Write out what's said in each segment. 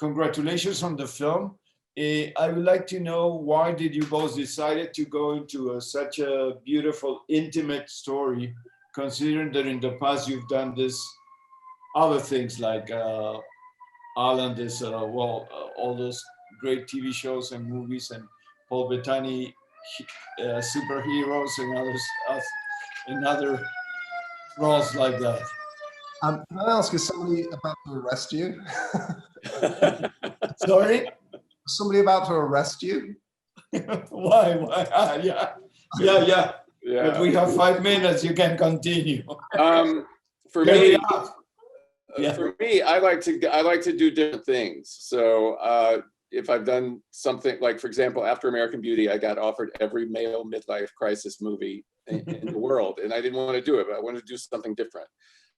congratulations on the film. I would like to know, why did you both decided to go into such a beautiful, intimate story, considering that in the past you've done this other things like Alan, all those great TV shows and movies, and Paul Bettany, superheroes and others, and other roles like that. Can I ask, is somebody about to arrest you? Sorry? Somebody about to arrest you? Why? Yeah. But we have 5 minutes. You can continue. For me, I like to do different things. So if I've done something like, for example, after American Beauty, I got offered every male midlife crisis movie in the world, and I didn't want to do it, but I wanted to do something different.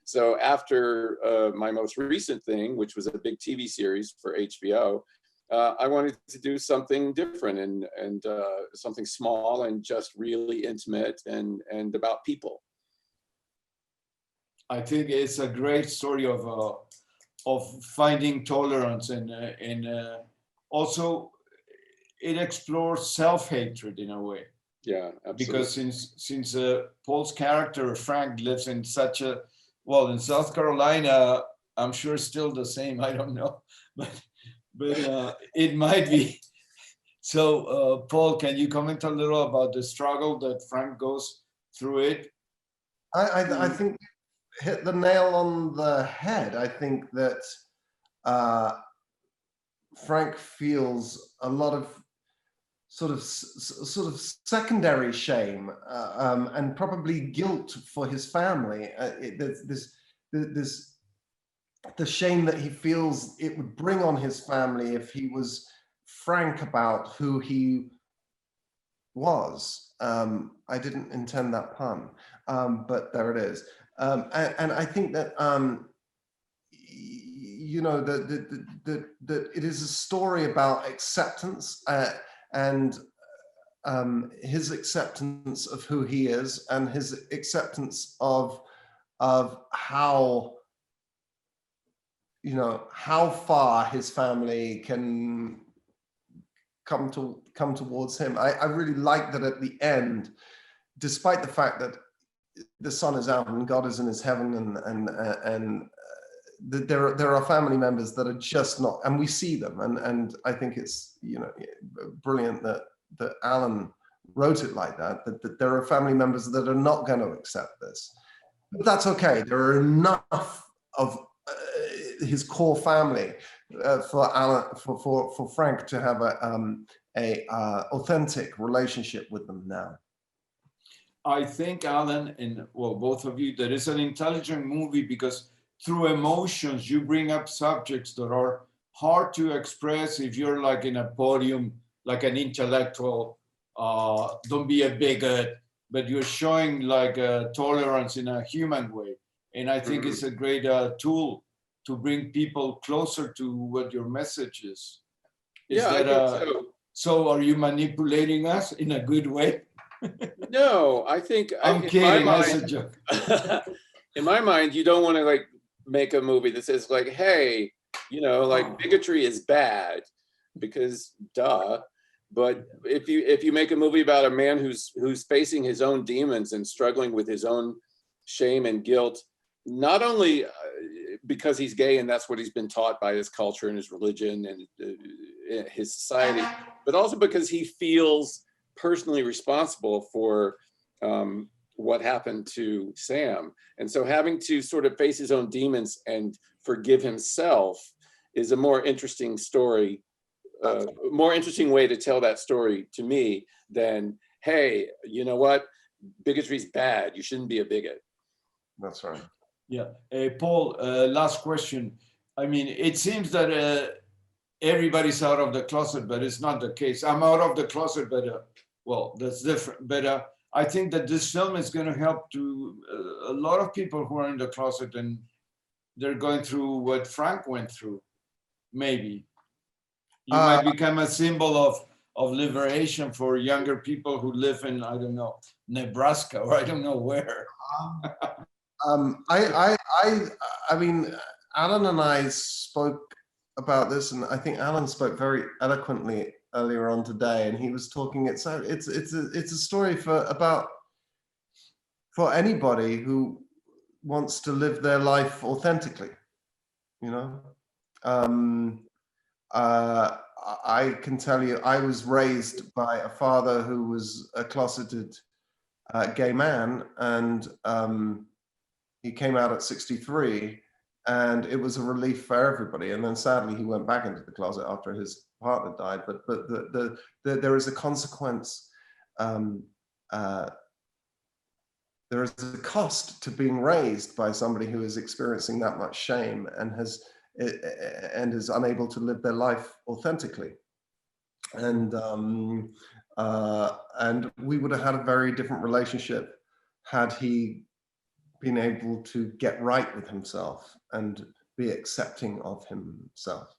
So after my most recent thing, which was a big TV series for HBO, I wanted to do something different and something small and just really intimate and about people. I think it's a great story of finding tolerance, and also it explores self-hatred in a way. Yeah, absolutely. Because since Paul's character Frank lives in such a, well, in South Carolina, I'm sure still the same. I don't know, but it might be. So, Paul, can you comment a little about the struggle that Frank goes through it? I think hit the nail on the head. I think that Frank feels a lot of sort of secondary shame and probably guilt for his family. There's the shame that he feels it would bring on his family if he was frank about who he was. I didn't intend that pun, but there it is. And I think that you know, that it is a story about acceptance and his acceptance of who he is, and his acceptance of how, you know, how far his family can come towards him. I really like that at the end, despite the fact that the sun is out and God is in his heaven, and there are family members that are just not, and we see them, and I think it's, you know, brilliant that Alan wrote it like that, that there are family members that are not going to accept this, but that's okay. There are enough of his core family for Alan, for Frank to have a authentic relationship with them now. I think, Alan, and well, both of you, that is an intelligent movie because through emotions, you bring up subjects that are hard to express if you're like in a podium, like an intellectual, don't be a bigot, but you're showing like tolerance in a human way. And I think it's a great tool to bring people closer to what your message is. Yeah, I think so. So are you manipulating us in a good way? No, I think I'm kidding. That's a joke. In my mind, you don't want to like make a movie that says like, hey, you know, like bigotry is bad, because duh. But if you make a movie about a man who's facing his own demons and struggling with his own shame and guilt, not only because he's gay and that's what he's been taught by his culture and his religion and his society, but also because he feels personally responsible for what happened to Sam. And so having to sort of face his own demons and forgive himself is a more interesting story, more interesting way to tell that story to me than, hey, you know what, bigotry's bad, you shouldn't be a bigot. That's right. Yeah. Paul, last question. I mean, it seems that everybody's out of the closet, but it's not the case. I'm out of the closet, but well, that's different. But I think that this film is going to help to a lot of people who are in the closet and they're going through what Frank went through. Maybe you might become a symbol of liberation for younger people who live in, I don't know, Nebraska or I don't know where. I mean, Alan and I spoke about this, and I think Alan spoke very eloquently earlier on today, and he was talking. It's a story for anybody who wants to live their life authentically. You know, I can tell you, I was raised by a father who was a closeted gay man, and he came out at 63, and it was a relief for everybody. And then sadly, he went back into the closet after his partner died. But there is a consequence. There is a cost to being raised by somebody who is experiencing that much shame and is unable to live their life authentically. And we would have had a very different relationship had he been able to get right with himself and be accepting of himself.